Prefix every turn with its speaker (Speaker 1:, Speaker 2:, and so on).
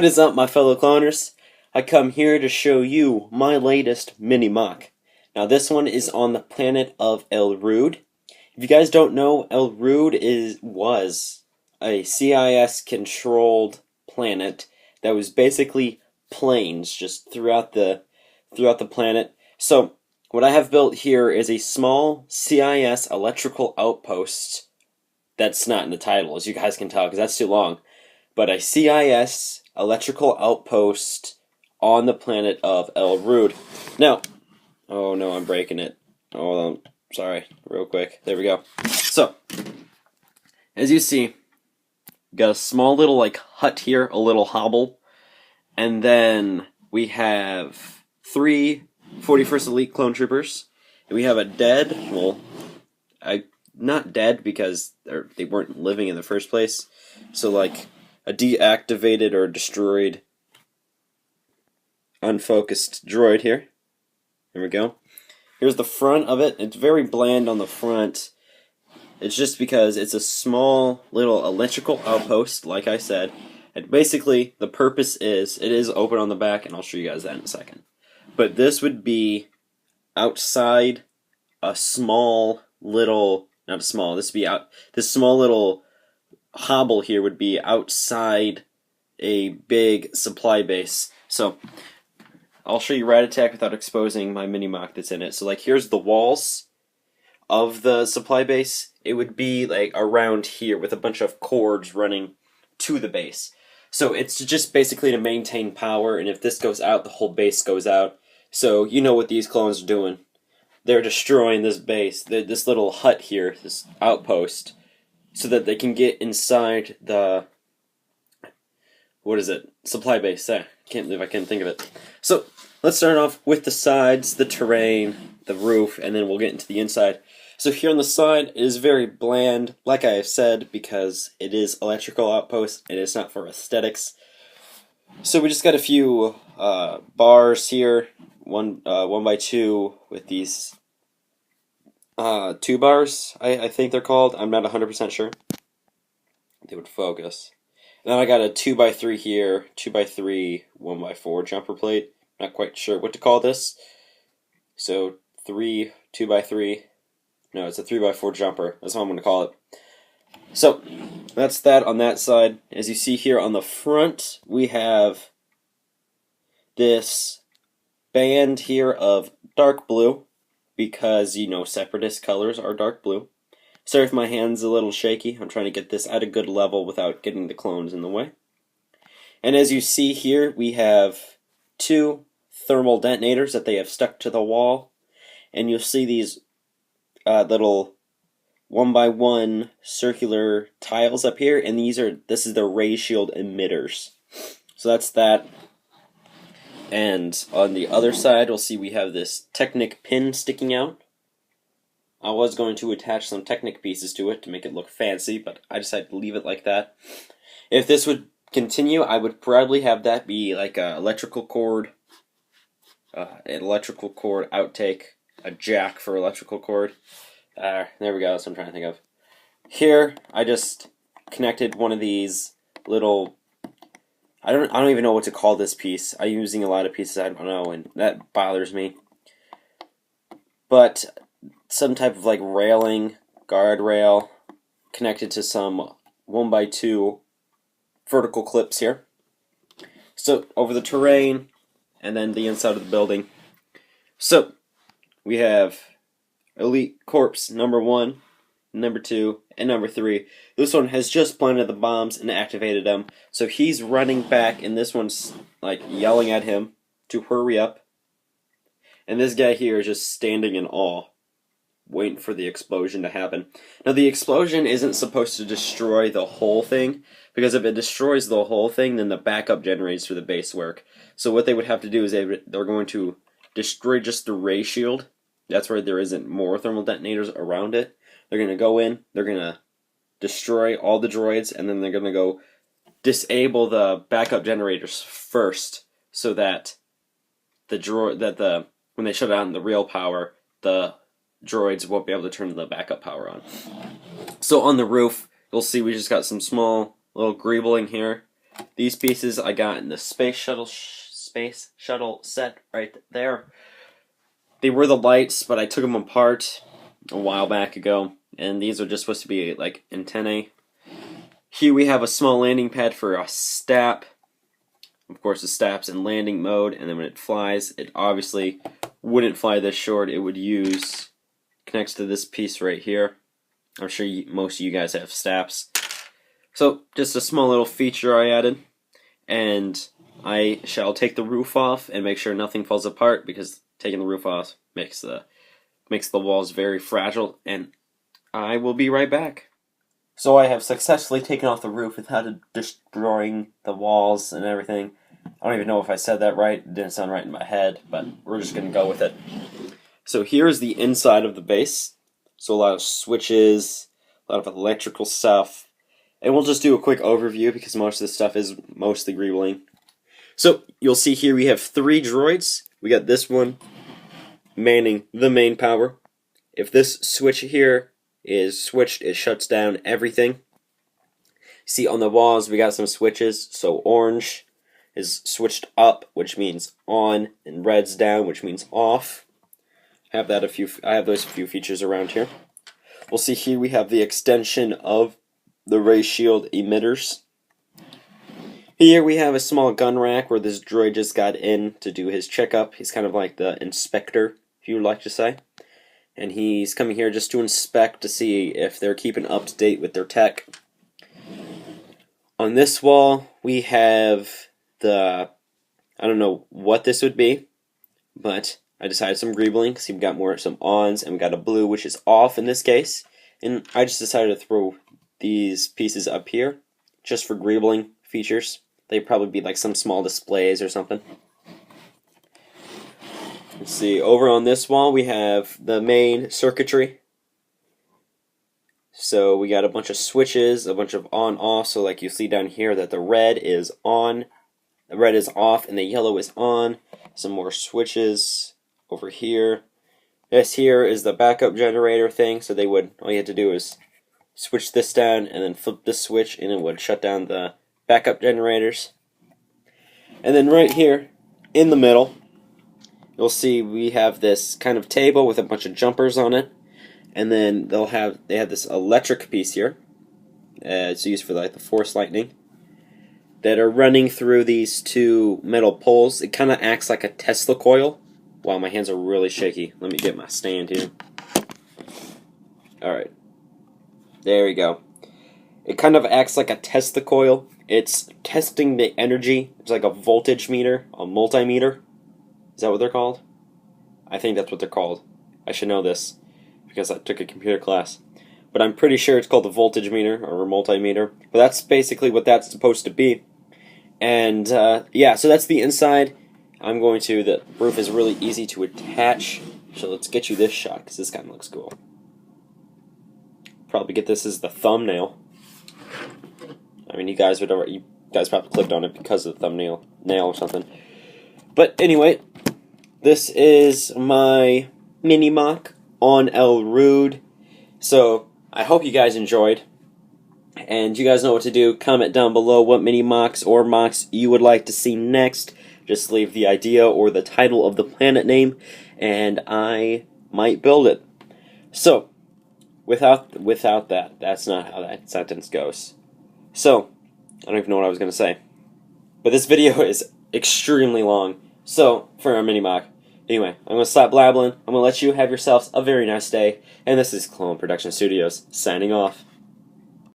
Speaker 1: What is up, my fellow cloners? I come here to show you my latest Mini MOC. Now this one is on the planet of Elrood. If you guys don't know, Elrood was a CIS controlled planet that was basically plains just throughout the planet. So what I have built here is a small CIS electrical outpost. That's not in the title, as you guys can tell, because that's too long. But a CIS electrical outpost on the planet of Elrood. Now, oh no, I'm breaking it. Hold on, sorry, real quick. There we go. So, as you see, got a small little hut here, a little hovel, and then we have 3 41st Elite clone troopers. And we have a dead, well, not dead because they weren't living in the first place. So a deactivated or destroyed unfocused droid here. There we go. Here's the front of it. It's very bland on the front. It's just because it's a small little electrical outpost, like I said. And basically, the purpose is, it is open on the back, and I'll show you guys that in a second. But this would be outside a small little, not small, this small little hobble here would be outside a big supply base. So I'll show you Rattatak without exposing my mini MOC that's in it. So here's the walls of the supply base. It would be around here with a bunch of cords running to the base. So it's just basically to maintain power, and if this goes out, the whole base goes out. So you know what these clones are doing. They're destroying this base, this little hut here, this outpost, so that they can get inside the, supply base. There, can't believe I can't think of it. So, let's start off with the sides, the terrain, the roof, and then we'll get into the inside. So here on the side, it is very bland, like I have said, because it is electrical outpost, and it's not for aesthetics. So we just got a few bars here, 1x2 with these 2 bars, I think they're called. I'm not 100% sure. They would focus. And then I got a 2x3 here, 2x3, 1x4 jumper plate. Not quite sure what to call this. So 2x3. No, it's a 3x4 jumper. That's what I'm going to call it. So that's that on that side. As you see here on the front, we have this band here of dark blue, because, you know, Separatist colors are dark blue. Sorry if my hand's a little shaky. I'm trying to get this at a good level without getting the clones in the way. And as you see here, we have 2 thermal detonators that they have stuck to the wall. And you'll see these little 1x1 circular tiles up here, and this is the ray shield emitters. So that's that. And on the other side, we'll see we have this Technic pin sticking out. I was going to attach some Technic pieces to it to make it look fancy, but I decided to leave it like that. If this would continue, I would probably have that be like an electrical cord outtake, a jack for electrical cord. There we go, that's what I'm trying to think of. Here, I just connected one of these little, I don't even know what to call this piece. I'm using a lot of pieces I don't know, and that bothers me. But some type of railing, guardrail, connected to some 1x2 vertical clips here. So over the terrain, and then the inside of the building. So we have Elite Corpse number 1, number 2, and number 3. This one has just planted the bombs and activated them. So he's running back, and this one's yelling at him to hurry up. And this guy here is just standing in awe, waiting for the explosion to happen. Now the explosion isn't supposed to destroy the whole thing, because if it destroys the whole thing, then the backup generates for the base work. So what they would have to do is they're going to destroy just the ray shield. That's where there isn't more thermal detonators around it. They're going to go in, they're going to destroy all the droids, and then they're going to go disable the backup generators first, so that when they shut down the real power, the droids won't be able to turn the backup power on. So on the roof, you'll see we just got some small little greebling here. These pieces I got in the space shuttle set right there. They were the lights, but I took them apart a while back ago, and these are just supposed to be like antennae. Here we have a small landing pad for a stap. Of course, the stap's in landing mode, and then when it flies, it obviously wouldn't fly this short. It would connects to this piece right here. I'm sure most of you guys have staps. So, just a small little feature I added. And I shall take the roof off and make sure nothing falls apart, because taking the roof off makes the walls very fragile, and I will be right back. So I have successfully taken off the roof without destroying the walls and everything. I don't even know if I said that right. It didn't sound right in my head, but we're just going to go with it. So here's the inside of the base. So a lot of switches, a lot of electrical stuff. And we'll just do a quick overview because most of this stuff is mostly greebling. So you'll see here we have 3 droids. We got this one manning the main power. If this switch here is switched, it shuts down everything. See on the walls we got some switches. So orange is switched up, which means on, and red's down, which means off. I have those few features around here. We'll see here we have the extension of the ray shield emitters. Here we have a small gun rack where this droid just got in to do his checkup. He's kind of like the inspector, if you would like to say. And he's coming here just to inspect to see if they're keeping up to date with their tech. On this wall, we have I don't know what this would be, but I decided some greebling because we've got some ons, and we got a blue, which is off in this case. And I just decided to throw these pieces up here just for greebling features. They'd probably be like some small displays or something. Let's see, over on this wall we have the main circuitry. So we got a bunch of switches, a bunch of on-off, so like you see down here that the red is on, the red is off, and the yellow is on. Some more switches over here. This here is the backup generator thing, so all you had to do is switch this down and then flip this switch and it would shut down the backup generators. And then right here in the middle, you'll see we have this kind of table with a bunch of jumpers on it, and then they have this electric piece here. It's used for like the force lightning that are running through these 2 metal poles. It kind of acts like a Tesla coil. Wow, my hands are really shaky. Let me get my stand here. Alright. There we go. It kind of acts like a Tesla coil. It's testing the energy. It's like a voltage meter, a multimeter. Is that what they're called? I think that's what they're called. I should know this because I took a computer class. But I'm pretty sure it's called a voltage meter or a multimeter. But that's basically what that's supposed to be. And yeah, so that's the inside. The roof is really easy to attach. So let's get you this shot because this kind of looks cool. Probably get this as the thumbnail. I mean, you guys probably clicked on it because of the thumbnail or something. But anyway, this is my Mini MOC on Elrood. So I hope you guys enjoyed. And you guys know what to do. Comment down below what Mini MOCs or MOCs you would like to see next. Just leave the idea or the title of the planet name, and I might build it. So, without that, that's not how that sentence goes. So, I don't even know what I was going to say. But this video is extremely long. So, for our Mini MOC. Anyway, I'm going to stop blabbling. I'm going to let you have yourselves a very nice day. And this is Clone Production Studios, signing off.